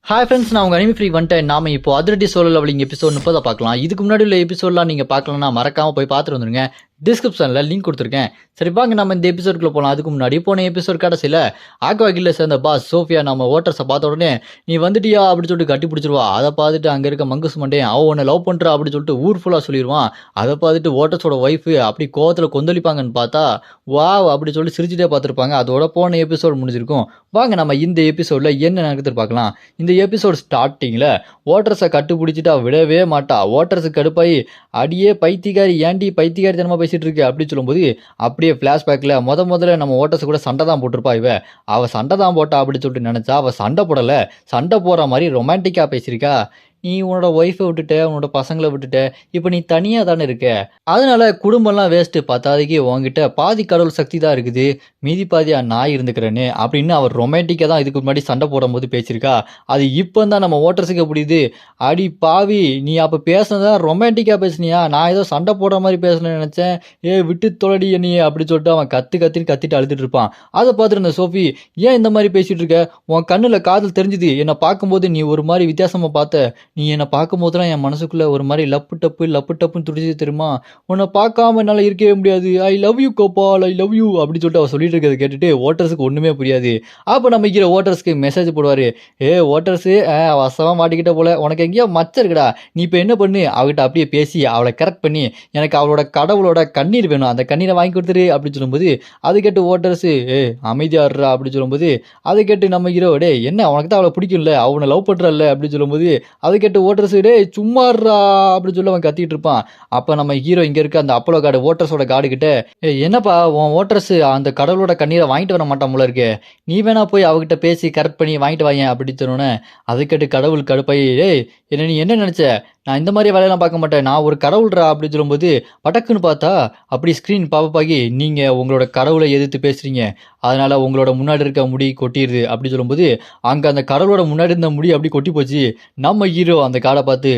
Hi friends, நான் உங்கள் anime free வந்துட்டேன். நாம இப்போ அதிரடி சோழல் அப்படிங்க எபிசோட் 30 பார்க்கலாம். இதுக்கு முன்னாடி உள்ள எபிசோட்லாம் நீங்கள் பார்க்கலன்னா மறக்காமல் போய் பார்த்துட்டு வந்துருங்க. டிஸ்கிரிப்ஷனில் லிங்க் கொடுத்துருக்கேன். சரி வாங்க நம்ம இந்த எபிசோடுக்குள்ள போகலாம். அதுக்கு முன்னாடி போன எபிசோட் கடைசியில் ஆக்வா கில்ல சேர்ந்த பாஸ் சோஃபியா நம்ம ஓட்டர்ஸை பார்த்த உடனே நீ வந்துட்டியா அப்படின்னு சொல்லிட்டு கட்டி பிடிச்சிருவா. அதை பார்த்துட்டு அங்கே இருக்க மங்குஸ் மண்டே அவன் உன்னை லவ் பண்ணுறா அப்படின்னு சொல்லிட்டு ஊர் ஃபுல்லாக சொல்லிடுவான். அதை பார்த்துட்டு ஓட்டர்ஸோட ஒய்ஃபு அப்படி கோவத்தில் கொந்தளிப்பாங்கன்னு பார்த்தா வா அப்படி சொல்லி சிரிச்சுட்டே பார்த்துருப்பாங்க. அதோட போன எபிசோட் முடிஞ்சிருக்கும். வாங்க நம்ம இந்த எபிசோடில் என்ன நடக்குதுன்னு பார்க்கலாம். இந்த எபிசோட் ஸ்டார்டிங்கில் ஓட்டர்ஸை கட்டுப்பிடிச்சிட்டா விடவே மாட்டா. ஓட்டர்ஸுக்கு கடுப்பாயி அடியே பைத்தியக்காரி ஏண்டி பைத்தியக்காரி தனமாக பேசிட்டு இருக்கு அப்படின்னு சொல்லும்போது அப்படியே ஃப்ளாஷ்பேக்கில் முதல்ல நம்ம ஓட்டர்ஸ் கூட சண்டை தான் போட்டிருப்பா. அவள் சண்டை தான் போட்டா அப்படின்னு சொல்லிட்டு நினச்சா அவள் சண்டை போடலை, சண்டை போடுற மாதிரி ரொமான்டிக்காக பேசியிருக்கா. நீ உன்னோட ஒய்ஃபை விட்டுட்ட, உன்னோட பசங்களை விட்டுட்ட, இப்போ நீ தனியாக தானே இருக்க, அதனால குடும்பம்லாம் வேஸ்ட்டு, பத்தாதைக்கு உங்ககிட்ட பாதி கடவுள் சக்தி தான் இருக்குது, மீதி பாதியா நான் இருந்துக்கிறேன்னு அப்படின்னு அவர் ரொமான்டிக்காக தான் இதுக்கு முன்னாடி சண்டை போடும்போது பேசியிருக்கா. அது இப்போ தான் நம்ம ஓட்டர்ஸுக்கு புரியுது. அடி பாவி, நீ அப்போ பேசுனதா ரொமான்டிக்காக பேசுனியா, நான் ஏதோ சண்டை போடுற மாதிரி பேசணும்னு நினச்சேன், விட்டு தொலைடி நீ அப்படின்னு சொல்லிட்டு அவன் கத்திட்டு அழுதுட்டு இருப்பான். அதை பார்த்துட்டு இருந்த சோஃபி, ஏன் இந்த மாதிரி பேசிட்டு இருக்க, உன் கண்ணில் காதல் தெரிஞ்சுது, என்னை பார்க்கும்போது நீ ஒரு மாதிரி வித்தியாசமாக பார்த்த, நீ என்னை பார்க்கும் போதெல்லாம் என் மனசுக்குள்ளே ஒரு மாதிரி லப்பு டப்புன்னு துடிச்சு தெரியுமா, உன்னை பார்க்காம என்னால் இருக்கவே முடியாது, I love you Gopal, I love you அப்படின்னு சொல்லிட்டு அவர் சொல்லிட்டு இருக்கிறத கேட்டுட்டு ஓட்டர்ஸுக்கு ஒன்றுமே புரியாது. அப்போ நம்ம இருக்கிற ஓட்டர்ஸ்க்கு மெசேஜ் போடுவார். ஓட்டர்ஸு வசமாக மாட்டிக்கிட்ட போல, உனக்கு எங்கேயோ மச்சம் இருக்குடா, நீ இப்போ என்ன பண்ணு, அவகிட்ட அப்படியே பேசி அவளை கரெக்ட் பண்ணி எனக்கு அவளோட கடவுளோட கண்ணீர் வேணும், அந்த கண்ணீரை வாங்கி கொடுத்துரு அப்படின்னு சொல்லும்போது அதை கேட்டு ஓட்டர்ஸு அமைதியாடுறா அப்படின்னு சொல்லும்போது அதை கேட்டு நம்ம ஹீரோ என்ன உனக்கு தான் அவளை பிடிக்கும்ல, அவனை லவ் பண்ணுறல்ல அப்படின்னு சொல்லும்போது அதை கேட்டு ஓட்டர்ஸ் சும்மாறா அப்படின்னு சொல்லி அவன் கத்திட்டு இருப்பான். அப்போ நம்ம ஹீரோ இங்கே இருக்க அந்த அப்போலோ கார்டு ஓட்டர்ஸோட கார்டு கிட்ட என்னப்பா உன் ஓட்டர்ஸ் அந்த கடவுளோட கண்ணீரை வாங்கிட்டு வர மாட்டான் போல இருக்கு, நீ வேணா போய் அவகிட்ட பேசி கரெக்ட் பண்ணி வாங்கிட்டு வாங்க அப்படின்னு சொன்னோன்னே அதை கேட்டு கடவுள் கடுப்பாய் என்ன நீ என்ன நினச்ச, நான் இந்த மாதிரி வேலையெல்லாம் பார்க்க மாட்டேன், நான் ஒரு கடவுள்ரா அப்படின்னு சொல்லும்போது பட்டக்குன்னு பார்த்தா அப்படி ஸ்க்ரீன் பாப்பாகி நீங்கள் உங்களோட கடவுளை எதிர்த்து பேசுகிறீங்க, அதனால் உங்களோட முன்னாடி இருக்க முடி கொட்டிடுது அப்படி சொல்லும்போது அங்கே அந்த கடவுளோட முன்னாடி இருந்த முடி அப்படி கொட்டி போச்சு. நம்ம ஹீரோ அந்த காடை பார்த்து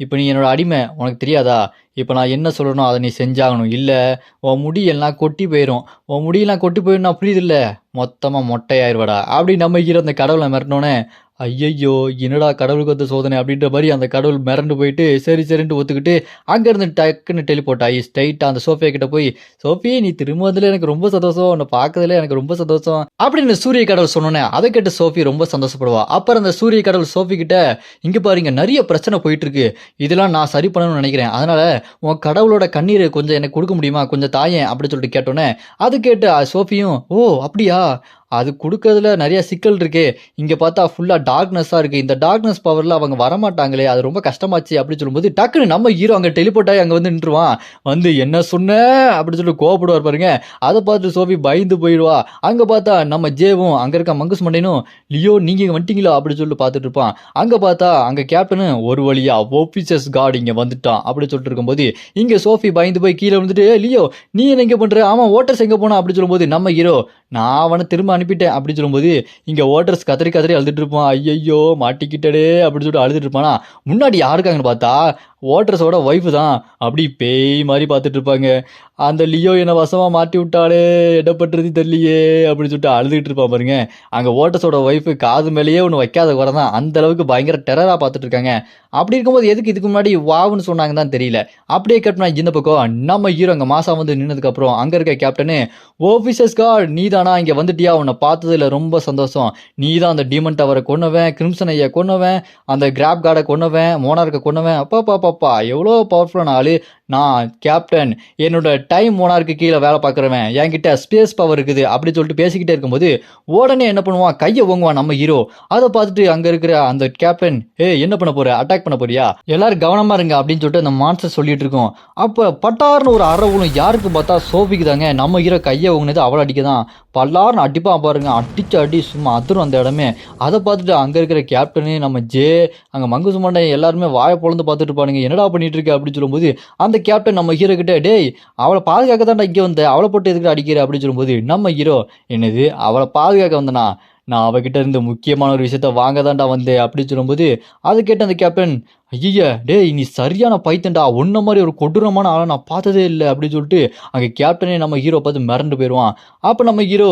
இப்போ நீ என்னோட அடிமை, உனக்கு தெரியாதா, இப்போ நான் என்ன சொல்லணும் அதை நீ செஞ்சாகணும், இல்லை உன் முடியெல்லாம் கொட்டி போயிடும், உன் முடியெல்லாம் கொட்டி போயிடும் புரியுது இல்லை, மொத்தமாக மொட்டையாயிருவாடா அப்படி நம்ம ஹீரோ அந்த கடவுளை மிரட்டினோன்னே ஐயையோ என்னடா கடவுளுக்கு வந்து சோதனை அப்படின்ற மாதிரி அந்த கடவுள் மிரண்டு போயிட்டு சரின்ட்டு ஒத்துக்கிட்டு அங்கேருந்து டக்குன்னு டெலிபோர்ட் ஆகி ஸ்ட்ரைட்டாக அந்த சோஃபியா கிட்ட போய் சோஃபி நீ திரும்ப வந்ததில் எனக்கு ரொம்ப சந்தோஷம், உன்னை பார்க்கறதுல எனக்கு ரொம்ப சந்தோஷம் அப்படின்னு சூரிய கடவுள் சொன்னோன்னே அதை கேட்டு சோஃபி ரொம்ப சந்தோஷப்படுவா. அப்புறம் அந்த சூரிய கடவுள் சோஃபி கிட்ட இங்கே பாருங்க நிறைய பிரச்சனை போயிட்டு இருக்கு, இதெல்லாம் நான் சரி பண்ணணும்னு நினைக்கிறேன், அதனால உன் கடவுளோட கண்ணீர் கொஞ்சம் எனக்கு கொடுக்க முடியுமா, கொஞ்சம் தாயேன் அப்படின்னு சொல்லிட்டு கேட்டோன்னே அது கேட்டு சோஃபியும் அப்படியா, அது கொடுக்கறதுல நிறைய சிக்கல் இருக்கே, இங்கே பார்த்தா ஃபுல்லாக டார்க்னஸாக இருக்குது, இந்த டார்க்னஸ் பவரில் அவங்க வரமாட்டாங்களே, அது ரொம்ப கஷ்டமாச்சு அப்படின்னு சொல்லும்போது டக்குன்னு நம்ம ஹீரோ அங்கே டெலிபோர்ட் ஆகி அங்கே வந்து நின்றுவான். வந்து என்ன சொன்ன அப்படின்னு சொல்லிட்டு கோவப்படுவார் பாருங்க. அதை பார்த்து சோஃபி பயந்து போயிடுவா. அங்கே பார்த்தா நம்ம ஜேவும் அங்கே இருக்க மங்குஸ் மண்டைனும் லியோ நீங்கள் இங்கே வந்துட்டீங்களா அப்படின்னு சொல்லிட்டு பார்த்துட்டு இருப்பான். அங்கே பார்த்தா அங்கே கேப்டனு ஒரு வழியா ஓபிசஸ் கார்டு இங்கே வந்துட்டான் அப்படின்னு சொல்லிட்டு இருக்கும்போது இங்கே சோஃபி பயந்து போய் கீழே வந்துட்டு லியோ நீ என்ன எங்கே பண்ணுற, ஆமாம் ஓட்டர்ஸ் எங்கே போனா அப்படின்னு சொல்லும்போது நம்ம ஹீரோ நான் அவனை திரும்ப அனுப்பிட்டேன் அப்படின்னு சொல்லும்போது இங்கே ஓட்டர்ஸ் கதறி அழுதுட்டு இருப்பான். ஐயோ மாட்டிக்கிட்டே அப்படின்னு சொல்லிட்டு அழுதுட்டு இருப்பானா. முன்னாடி யாருக்காங்கன்னு பார்த்தா ஓட்டர்ஸோட ஒய்ஃபு தான் அப்படி பேய் மாதிரி பார்த்துட்டு இருப்பாங்க. அந்த லியோ என்னை வசமாக மாட்டி விட்டாலே என்ன பண்ணுறது தெரியலையே அப்படின்னு சொல்லிட்டு அழுதுகிட்டு இருப்பான் பாருங்க. அங்கே ஓட்டர்ஸோட ஒய்ஃபு காது மேலேயே ஒன்று வைக்காத குறை தான், அந்த அளவுக்கு பயங்கர டெரராக பார்த்துட்டு இருக்காங்க. அப்படி இருக்கும்போது எதுக்கு இதுக்கு முன்னாடி வாவுன்னு சொன்னாங்க தான் தெரியல. அப்படியே கேப்டனா இந்த பக்கம் நம்ம ஹீரோ அங்கே மாசா வந்து நின்னதுக்கப்புறம் அங்கே இருக்க கேப்டனு ஓஃபிசர்ஸ் கார்டு நீ தானா இங்கே வந்துட்டியா, உன்னை பார்த்ததில் ரொம்ப சந்தோஷம், நீ தான் அந்த டீமன் டவரை கொன்னவன், கிரிம்சன் ஐயா கொன்னவன், அந்த கிராப் கார்டை கொன்னவன், மோனார்க்கை கொன்னவன், அப்பா எவ்வளோ பவர்ஃபுல்லான ஆளு, நான் கேப்டன், என்னோட டைம் மோனார்க்கு கீழே வேலை பார்க்குறவன், என்கிட்ட ஸ்பேஸ் பவர் இருக்குது அப்படின்னு சொல்லிட்டு பேசிக்கிட்டே இருக்கும்போது உடனே என்ன பண்ணுவான், கையை ஓங்குவான் நம்ம ஹீரோ. அதை பார்த்துட்டு அங்கே இருக்கிற அந்த கேப்டன் என்ன பண்ண போற, அட்டாக் பண்ண போறியா, எல்லாரும் கவனமா இருங்க அப்படின்னு சொல்லிட்டு அந்த மான்ஸ்டர் சொல்லிட்டு இருக்கோம். அப்போ பட்டார்னு ஒரு அறவுளும் யாருக்கு பார்த்தா சோஃபிக்கு தாங்க. நம்ம ஹீரோ கையை ஓங்குனது அவளை அடிக்க தான், பல்லாருன்னு அடிப்பான் பாருங்க, அடிச்சு அடி சும்மா அதிரும் அந்த இடமே. அதை பார்த்துட்டு அங்கே இருக்கிற கேப்டனு நம்ம ஜே அங்கே மங்குசு மண்டை எல்லாருமே வாயை பொழந்து பார்த்துட்டு இருப்பானுங்க, என்னடா பண்ணிட்டு இருக்க அப்படின்னு சொல்லும்போது அந்த கேப்டன் நம்ம ஹீரோ கிட்ட அவளை பாதுகாக்க தான்டா இங்கே வந்த, அவளை போட்டு எதுக்கு அடிக்கிற அப்படின்னு சொல்லும்போது நம்ம ஹீரோ என்னது அவளை பாதுகாக்க வந்தனா, நான் அவகிட்ட இருந்து முக்கியமான ஒரு விஷயத்த வாங்க தான்டா வந்தேன் அப்படின்னு சொல்லும்போது அதை கேட்ட அந்த கேப்டன் ஐயா நீ சரியான பைத்தன்டா, ஒன்ன மாதிரி ஒரு கொடூரமான ஆளை நான் பார்த்ததே இல்லை அப்படின்னு சொல்லிட்டு அங்கே கேப்டனே நம்ம ஹீரோ பார்த்து மிரண்டு போயிடுவான். அப்போ நம்ம ஹீரோ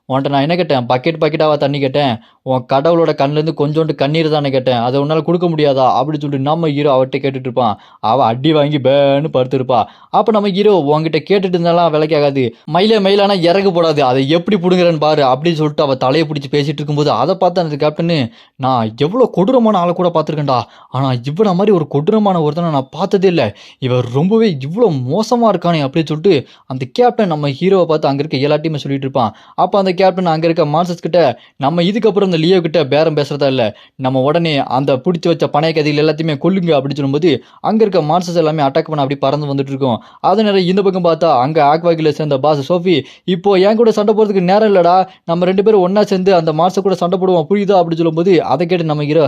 உன்ட்ட நான் என்ன கேட்டேன்? பக்கெட்டாவா தண்ணி கேட்டேன்? உன் கடவுளோட கண்லேருந்து கொஞ்சோண்டு கண்ணீர் தானே கேட்டேன். அத உன்னால குடுக்க முடியாதா? அப்படின்னு சொல்லிட்டு நம்ம ஹீரோ அவட்ட கேட்டுட்டு இருப்பான். அவ அடி வாங்கி பேன்னு படுத்திருப்பா. அப்ப நம்ம ஹீரோ உன்கிட்ட கேட்டுட்டு இருந்தாலாம் வேலைக்கு ஆகாது. மயிலானா இறகு போடாது. அதை எப்படி புடுங்குறேன்னு பாரு அப்படின்னு சொல்லிட்டு அவ தலைய பிடிச்சு பேசிட்டு இருக்கும்போது அதை பார்த்து அந்த கேப்டனு, நான் எவ்வளோ கொடூரமான ஆளை கூட பார்த்துருக்கேன்டா. ஆனா இவன மாதிரி ஒரு கொடூரமான ஒருத்தனை நான் பார்த்ததே இல்லை. இவர் ரொம்பவே இவ்வளோ மோசமா இருக்கானே அப்படின்னு சொல்லிட்டு அந்த கேப்டன் நம்ம ஹீரோவை பார்த்து அங்க இருக்க எல்லாத்தையுமே சொல்லிட்டு இருப்பான். அப்ப அந்த கேப்டன் அங்க இருக்க மான்சஸ் கிட்ட, நம்ம இதுக்கப்புறம் இந்த லியோ கிட்ட பேரம் பேசுறதா இல்ல, நம்ம உடனே அந்த பிடிச்சி வச்ச பனைய கதைகள் எல்லாத்தையுமே கொல்லுங்க அப்படின்னு சொல்லும்போது அங்க இருக்க மான்சஸ் எல்லாமே அட்டாக் பண்ண அப்படி பறந்து வந்துட்டு இருக்கும். அதனால இந்த பக்கம் பார்த்தா அங்க ஆக்வாகில சேர்ந்த பாஸ் சோஃபி, இப்போ என் கூட சண்டை போறதுக்கு நேரம் இல்லடா, நம்ம 2 பேரும் ஒன்னா சேர்ந்து அந்த மான்ச கூட சண்டை போடுவோம் புரியுதா அப்படின்னு சொல்லும்போது அதை கேட்டு நம்ம ஹீரோ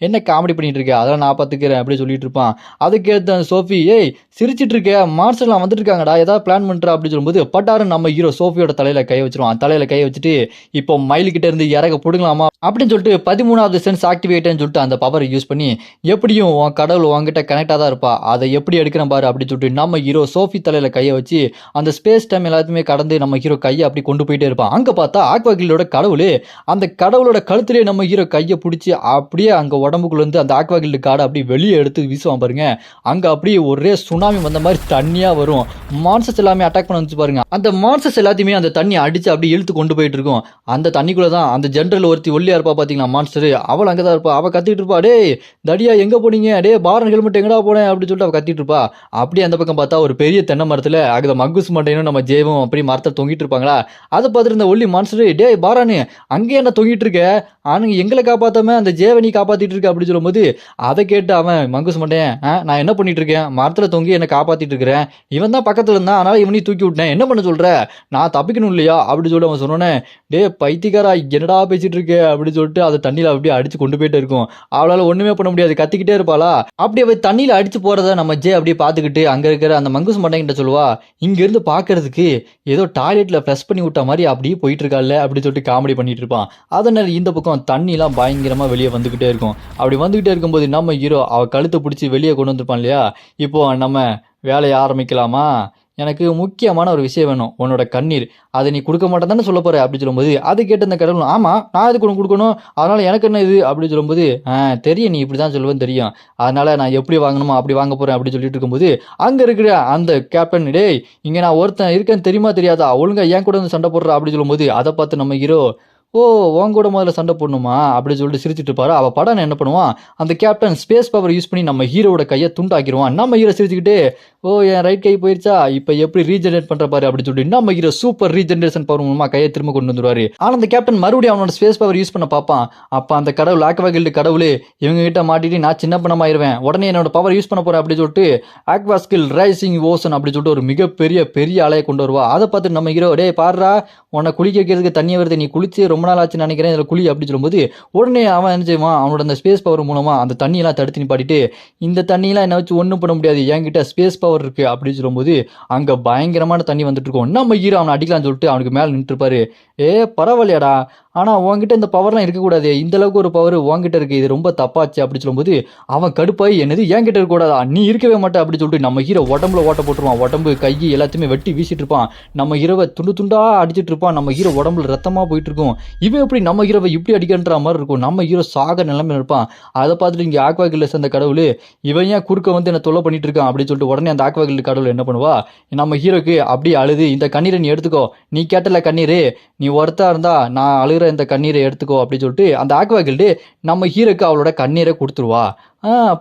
என்ன காமெடி பண்ணிட்டு இருக்க, அதெல்லாம் நான் பாத்துக்கிறேன் அப்படி சொல்லிட்டு இருப்பான். அதை கேட்டு அந்த சோஃபி, ஏய் சிரிச்சிட்டு இருக்க, மான்சர் எல்லாம் வந்துட்டு இருக்காங்கடா, ஏதாவது பிளான் பண்றா அப்படின்னு சொல்லும்போது பட்டாரு நம்ம ஹீரோ சோஃபியோட தலையில கை வச்சிருவான். தலையில கை வச்சுட்டு, இப்போ மயில் கிட்ட இருந்து இறக புடுங்கலாமா அப்படின்னு சொல்லிட்டு 13வது சென்ஸ் ஆக்டிவேட்னு சொல்லிட்டு அந்த பவரை யூஸ் பண்ணி, எப்படியும் உன் கடவுள் உன்கிட்ட கனெக்டா தான் இருப்பா, அதை எப்படி எடுக்கிறேன் பாரு அப்படின்னு சொல்லிட்டு நம்ம ஹீரோ சோஃபி தலையில கையை வச்சு அந்த ஸ்பேஸ் டைம் எல்லாத்தையுமே கடந்து நம்ம ஹீரோ கையை அப்படி கொண்டு போயிட்டே இருப்பான். அங்க பார்த்தா ஆக்வாகிலோட கடவுள், அந்த கடவுளோட கழுத்திலே நம்ம ஹீரோ கையை பிடிச்சி அப்படியே அங்க உடம்புக்குள்ள இருந்து அந்த ஆக்வாகில்டு காடை அப்படி வெளியே எடுத்து வீசுவான் பாருங்க. அங்க அப்படியே ஒரே சுனாமி வந்த மாதிரி தண்ணியா வரும். மான்சஸ் எல்லாமே அட்டாக் பண்ண வந்து பாருங்க. அந்த மான்சஸ் எல்லாத்தையுமே அந்த தண்ணி அடிச்சு அப்படி இழுத்து கொண்டு போயிட்டு இருக்கும். அந்த தண்ணிக்குள்ள தான் அந்த ஜெனரல் ஒருத்தி ஒல்லியா இருப்பா பாத்தீங்களா மான்ஸ்டர், அவள் அங்கதான் இருப்பா. அவ கத்திட்டு இருப்பா, டேய் தடியா எங்க போனீங்க, டே பாரன் ஹெல்மெட் எங்கடா போனேன் அப்படின்னு சொல்லிட்டு அவ கத்திட்டு இருப்பா. அப்படியே அந்த பக்கம் பார்த்தா ஒரு பெரிய தென்னை மரத்துல அங்க மங்குஸ் மண்டையும் நம்ம ஜேவும் அப்படி மரத்தை தொங்கிட்டு இருப்பாங்களா. அதை பார்த்துட்டு இந்த ஒல்லி மான்ஸ்டர், டே பாரானு அங்கே என்ன தொங்கிட்டு இருக்க, ஆனுங்க எங்களை காப்பாத்தாம அந்த ஜேவை நீ காப்பாத்திட்டு இருக்க அப்படின்னு சொல்லும்போது அதை கேட்டு அவன் மங்குஸ் மண்டையன், நான் என்ன பண்ணிட்டு இருக்கேன், மரத்துல தொங்கி என்ன காப்பாத்திட்டு இருக்கிறேன், இவன் தான் பக்கத்துல இருந்தான் அதனால இவனையும் தூக்கி விட்டேன், என்ன பண்ண சொல்ற, நான் தப்பிக்கணும் இல்லையா அப்படின்னு சொல்லி அவன் சொன்னோன்னே, டே பைத்தியக்காரா என்னடா பேசிட்டு இருக்க அப்படின்னு சொல்லிட்டு அதை தண்ணியில அப்படியே அடிச்சு கொண்டு போயிட்டே இருக்கும். அவளால ஒண்ணுமே பண்ண முடியாது, கத்திக்கிட்டே இருப்பாளா. அப்படி அவ தண்ணியில அடிச்சு போறத நம்ம ஜே அப்படியே பாத்துக்கிட்டு அங்க இருக்கிற அந்த மங்குஸ் மண்டைங்கிட்ட சொல்லுவா, இங்க இருந்து பாக்குறதுக்கு ஏதோ டாய்லெட்ல ஃப்ளஷ் பண்ணி விட்ட மாதிரி அப்படியே போயிட்டு இருக்காள் அப்படின்னு சொல்லிட்டு காமெடி பண்ணிட்டு இருப்பான். அதனால இந்த பக்கம் தண்ணிலாம் பயங்கரமா வெளியே வந்துகிட்டே இருக்கும். அப்படி வந்துகிட்டே இருக்கும்போது நம்ம ஹீரோ அவ கழுத்தை பிடிச்சி வெளியே கொண்டு வந்திருப்பான் இல்லையா. இப்போ நம்ம வேலையை ஆரம்பிக்கலாமா, எனக்கு முக்கியமான ஒரு விஷயம் வேணும், உன்னோட கண்ணீர், அதை நீ கொடுக்க மாட்டேன் சொல்ல போற அப்படின்னு சொல்லும்போது அதை கேட்டு அந்த கடவுள், ஆமா நான் எதுக்கு உனக்கு கொடுக்கணும், அதனால எனக்கு என்ன இது அப்படின்னு சொல்லும்போது, தெரியும் நீ இப்படிதான் சொல்லுவேன்னு தெரியும், அதனால நான் எப்படி வாங்கணுமோ அப்படி வாங்க போறேன் அப்படின்னு சொல்லிட்டு இருக்கும்போது அங்க இருக்கிற அந்த கேப்டன், டேய் இங்க நான் ஒருத்தன் இருக்கேன்னு தெரியுமா தெரியாதா, ஒழுங்கா ஏன் கூட வந்து சண்டை போடுற அப்படின்னு சொல்லும்போது அதை பார்த்து நம்ம ஹீரோ, ஓ உன் கூட முதல்ல சண்டை போடணுமா அப்படின்னு சொல்லிட்டு சிரிச்சுட்டு இருப்பாரு. அவ படம் என்ன பண்ணுவான், அந்த கேப்டன் ஸ்பேஸ் பவர் யூஸ் பண்ணி நம்ம ஹீரோட கையை துண்டாக்கிடுவான். நம்ம ஹீரோ சிரிச்சுக்கிட்டு, ஓ என் ரைட் கை போயிருச்சா, இப்போ எப்படி ரீஜெனரேட் பண்ற பாரு அப்படின்னு சொல்லிட்டு நம்ம ஹீரோ சூப்பர் ரீஜெனரேஷன் பவர் மூலமா கையை திரும்ப கொண்டு வந்துருவாரு. ஆனா அந்த கேப்டன் மறுபடியும் அவனோட ஸ்பேஸ் பவர் யூஸ் பண்ண பார்ப்பான். அப்ப அந்த கடவுள் ஆக்வாகில்டு கடவுள், இவங்க கிட்ட மாட்டிட்டு நான் சின்ன பணமாயிருவேன், உடனே என்னோட பவர் யூஸ் பண்ண போறேன் அப்படின்னு சொல்லிட்டு ஆக்வாஸ்கில் ரைசிங் ஓசன் அப்படின்னு சொல்லிட்டு ஒரு மிகப்பெரிய பெரிய அலையை கொண்டு வருவா. அதை பார்த்து நம்ம ஹீரோ, டே பாடுறா உன்னை குளிக்க வைக்கிறதுக்கு தண்ணி வருது, நீ குளிச்சு ரொம்ப நாள் ஆச்சுன்னு நினைக்கிறேன், இதில் குளி அப்படி சொல்லும்போது உடனே அவன் என்ன செய்வான், அவனோட அந்த ஸ்பேஸ் பவர் மூலமா அந்த தண்ணியெல்லாம் தடுத்து நிப்பாட்டிட்டு, இந்த தண்ணியெல்லாம் என்ன வச்சு ஒன்றும் பண்ண முடியாது, என்கிட்ட ஸ்பேஸ் பவர் இருக்கு அப்படின்னு சொல்லும்போது அங்க பயங்கரமான தண்ணி வந்துட்டு இருக்கும். நம்ம ஹீரோ அவனை அடிக்கலாம்னு சொல்லிட்டு அவனுக்கு மேல நின்று இருப்பாரு. பரவாயில்லையாடா, ஆனா உன்கிட்ட இந்த பவர்லாம் இருக்கக்கூடாது, இந்த அளவுக்கு ஒரு பவர் உன்கிட்ட இருக்கு, இது ரொம்ப தப்பாச்சு அப்படி சொல்லும்போது அவன் கடுப்பாய், என்னது என்கிட்ட இருக்கக்கூடாதா, நீ இருக்கவே மாட்டே அப்படி சொல்லிட்டு நம்ம ஹீரோ உடம்புல ஓட்ட போட்டுருவான். உடம்பு கை எல்லாத்தையுமே வெட்டி வீசிட்டு இருப்பான். நம்ம ஹீரோவை துண்டு துண்டா அடிச்சிட்டு இருப்பான். நம்ம ஹீரோ உடம்புல ரத்தமா போயிட்டு இருக்கும். இவன் எப்படி நம்ம ஹீரோவை இப்படி அடிக்கின்ற மாதிரி இருக்கும். நம்ம ஹீரோ சாக நிலைமையில இருப்பான். அதை பார்த்துட்டு இங்க ஆக்வாகில்ல சேர்ந்த கடவுள், இவன் ஏன் குறுக்க வந்து என்ன தொல்லை பண்ணிட்டு இருக்கான் அப்படின்னு சொல்லிட்டு உடனே அந்த ஆக்வாகில்டு கடவுள் என்ன பண்ணுவா, நம்ம ஹீரோக்கு அப்படியே அழுது, இந்த கண்ணீரை நீ எடுத்துக்கோ, நீ கேட்டல கண்ணீர், நீ ஒருத்தா இருந்தா நான் அழுகிற இந்த கண்ணீரை எடுத்துக்கோ அப்படின்னு சொல்லிட்டு அந்த ஆக்வாகில்டு நம்ம ஹீரோக்கு அவளோட கண்ணீரை கொடுத்துருவா.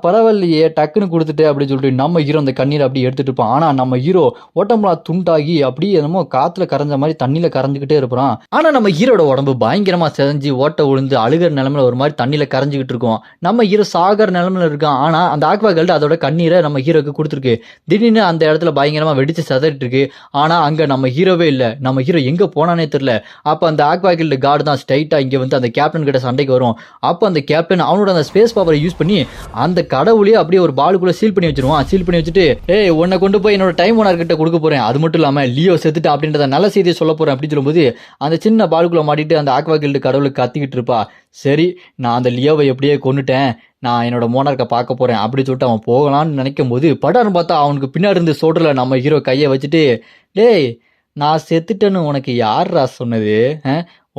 பரவாயில்லையே டக்குன்னு கொடுத்துட்டு அப்படின்னு சொல்லிட்டு நம்ம ஹீரோ அந்த கண்ணீரை அப்படியே எடுத்துட்டு இருப்பான். ஆனா நம்ம ஹீரோ உடம்புலாம் துண்டாகி அப்படியே என்னமோ காத்துல கரைஞ்ச மாதிரி தண்ணியில கரைஞ்சுக்கிட்டே இருப்பான். ஆனா நம்ம ஹீரோட உடம்பு பயங்கரமா செதஞ்சு ஓட்ட விழுந்து அழுகிற நிலைமையில ஒரு மாதிரி தண்ணியில கரைஞ்சிக்கிட்டு இருக்கும். நம்ம ஹீரோ சாகர நிலைமையில இருக்கான். ஆனா அந்த ஆக்வாகில்டு அதோட கண்ணீரை நம்ம ஹீரோக்கு கொடுத்துருக்கு. திடீர்னு அந்த இடத்துல பயங்கரமா வெடிச்சு செதறிட்டு இருக்கு. ஆனா அங்க நம்ம ஹீரோவே இல்லை. நம்ம ஹீரோ எங்க போனானே தெரியல. அப்ப அந்த ஆக்வாகில்டு கார்டு தான் ஸ்ட்ரைட்டா இங்க வந்து அந்த கேப்டன் கிட்ட சண்டைக்கு வரும். அப்ப அந்த கேப்டன் அவனோட அந்த ஸ்பேஸ் பவரை யூஸ் பண்ணி அந்த கடவுளையே அப்படியே ஒரு பாலுக்குள்ள சீல் பண்ணி வச்சிருவான். சீல் பண்ணி வச்சுட்டு, உன்னை கொண்டு போய் என்னோட டைம் ஓனர் கிட்ட கொடுக்க போறேன், அது மட்டும் இல்லாம லியோ செத்துட்டு அப்படின்றத நல்ல செய்தியை சொல்ல போறேன் அப்படின்னு சொல்லும்போது அந்த சின்ன பாலுக்குள்ள மாட்டிட்டு அந்த ஆக்வாகில்டு கடவுளுக்கு கத்திக்கிட்டு இருப்பா. சரி நான் அந்த லியோவை எப்படியே கொண்டுட்டேன், நான் என்னோட மோனர்க்கை பார்க்க போறேன் அப்படின்னு சொல்லிட்டு அவன் போகலான்னு நினைக்கும் போது படாருன்னு பார்த்தா அவனுக்கு பின்னாடி இருந்து சோடரில் நம்ம ஹீரோ கையை வச்சுட்டு, டேய் நான் செத்துட்டேன்னு உனக்கு யார்ரா சொன்னது?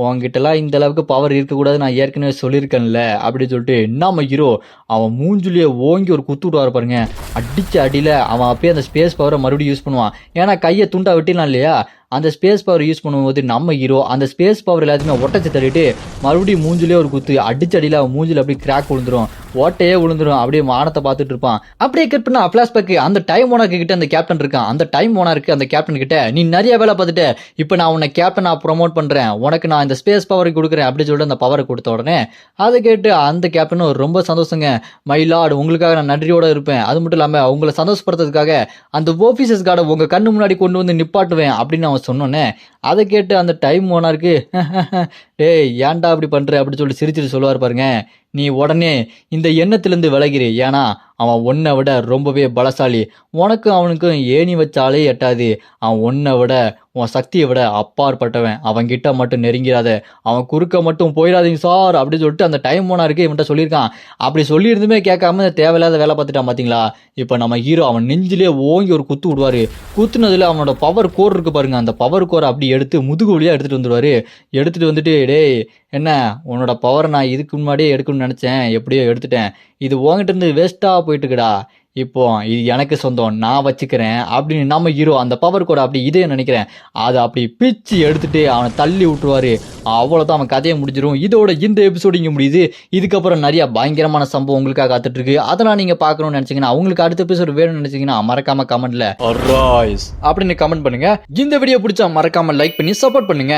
உன்கிட்டலாம் இந்த அளவுக்கு பவர் இருக்கக்கூடாது நான் ஏற்கனவே சொல்லியிருக்கேன்ல அப்படின்னு சொல்லிட்டு நம்ம ஹீரோ அவன் மூஞ்சுலேயே ஓங்கி ஒரு குத்து விடுவார் பாருங்க. அடிச்ச அடியில் அவன் அப்படியே அந்த ஸ்பேஸ் பவரை மறுபடியும் யூஸ் பண்ணுவான். ஏன்னா கையை துண்டா வெட்டினான் இல்லையா, அந்த ஸ்பேஸ் பவர் யூஸ் பண்ணும்போது நம்ம ஹீரோ அந்த ஸ்பேஸ் பவர் எல்லாத்தையுமே ஒட்டச்சு தள்ளிட்டு மறுபடியும் மூஞ்சிலே ஒரு குத்து அடிச்சடியில் அவன் மூஞ்சில் அப்படியே கிராக் விழுந்துரும், ஓட்டையே விழுந்துரும். அப்படியே வானத்தை பார்த்துட்டு இருப்பான். அப்படியே கட் பண்ணா ஃபிளாஷ்பேக் அந்த டைம் ஓனருக்கு கிட்ட அந்த கேப்டன் இருக்கான். அந்த டைம் ஓனருக்கு அந்த கேப்டன் கிட்ட நீ நிறைய வேலை பார்த்துட்ட, இப்போ நான் உன்னை கேப்டன் நான் ப்ரொமோட் பண்றேன், உனக்கு நான் இந்த ஸ்பேஸ் பவரை கொடுக்குறேன் அப்படின்னு சொல்லிட்டு அந்த பவரை கொடுத்த உடனே அதை கேட்டு அந்த கேப்டனும் ரொம்ப சந்தோஷங்க, மை லார்ட் உங்களுக்காக நான் நன்றியோட இருப்பேன், அது மட்டும் இல்லாமல் உங்களை சந்தோஷப்படுத்துறதுக்காக அந்த ஓபிசஸ் கார்டை உங்க கண்ணு முன்னாடி கொண்டு வந்து நிப்பாட்டுவேன் அப்படின்னு அவன் சொன்னோன்னே அதை கேட்டு அந்த டைம் ஓனருக்கு டேய் ஏன்டா அப்படி பண்ற அப்படின்னு சொல்லிட்டு சிரிச்சிட்டு சொல்லுவார் பாருங்க. நீ உடனே இந்த எண்ணத்திலிருந்து விலகிரு, ஏன்னா அவன் உன்னை விட ரொம்பவே பலசாலி, உனக்கும் அவனுக்கும் ஏணி வச்சாலே எட்டாது, அவன் உன்னை விட உன் சக்தியை விட அப்பாற்பட்டவன், அவன்கிட்ட மட்டும் நெருங்கிறாத, அவன் குறுக்க மட்டும் போயிடாதீங்க சார் அப்படின்னு சொல்லிட்டு அந்த டைம் ஓனருக்கு இவன்கிட்ட சொல்லியிருக்கான். அப்படி சொல்லியிருந்துமே கேட்காம தேவையில்லாத வேலை பார்த்துட்டான் பார்த்தீங்களா. இப்போ நம்ம ஹீரோ அவன் நெஞ்சிலே ஓங்கி ஒரு குத்து விடுவாரு. குத்துனதுல அவனோட பவர் கோர் இருக்கு பாருங்க, அந்த பவர் கோரை அப்படி எடுத்து முதுகு வழியா எடுத்துட்டு வந்துடுவாரு. எடுத்துட்டு வந்துட்டு டேய் என்ன உன்னோட பவரை நான் இதுக்கு முன்னாடியே எடுக்கணும்னு நினச்சேன், எப்படியோ எடுத்துட்டேன், இது உங்ககிட்ட இருந்து வேஸ்ட்டாக போயிட்டு இருக்குடா, இப்போ இது எனக்கு சொந்தம் நான் வச்சுக்கிறேன் அப்படின்னு நம்ம ஹீரோ அந்த பவர் கூட அப்படி இதே நினைக்கிறேன் அதை அப்படி பிச்சு எடுத்துட்டு அவனை தள்ளி விட்டுருவாரு. அவ்வளோதான், அவன் கதையை முடிஞ்சிடும். இதோட இந்த எபிசோடு இங்கே முடியுது. இதுக்கப்புறம் நிறைய பயங்கரமான சம்பவம் உங்களுக்காக காத்துட்டு இருக்கு. அதெல்லாம் நீங்க பார்க்கணும்னு நினைச்சீங்கன்னா, உங்களுக்கு அடுத்த எபிசோடு வேணும்னு நினைச்சீங்கன்னா மறக்காம கமெண்ட்ல அப்படின்னு கமெண்ட் பண்ணுங்க. இந்த வீடியோ பிடிச்சா மறக்காம லைக் பண்ணி சப்போர்ட் பண்ணுங்க.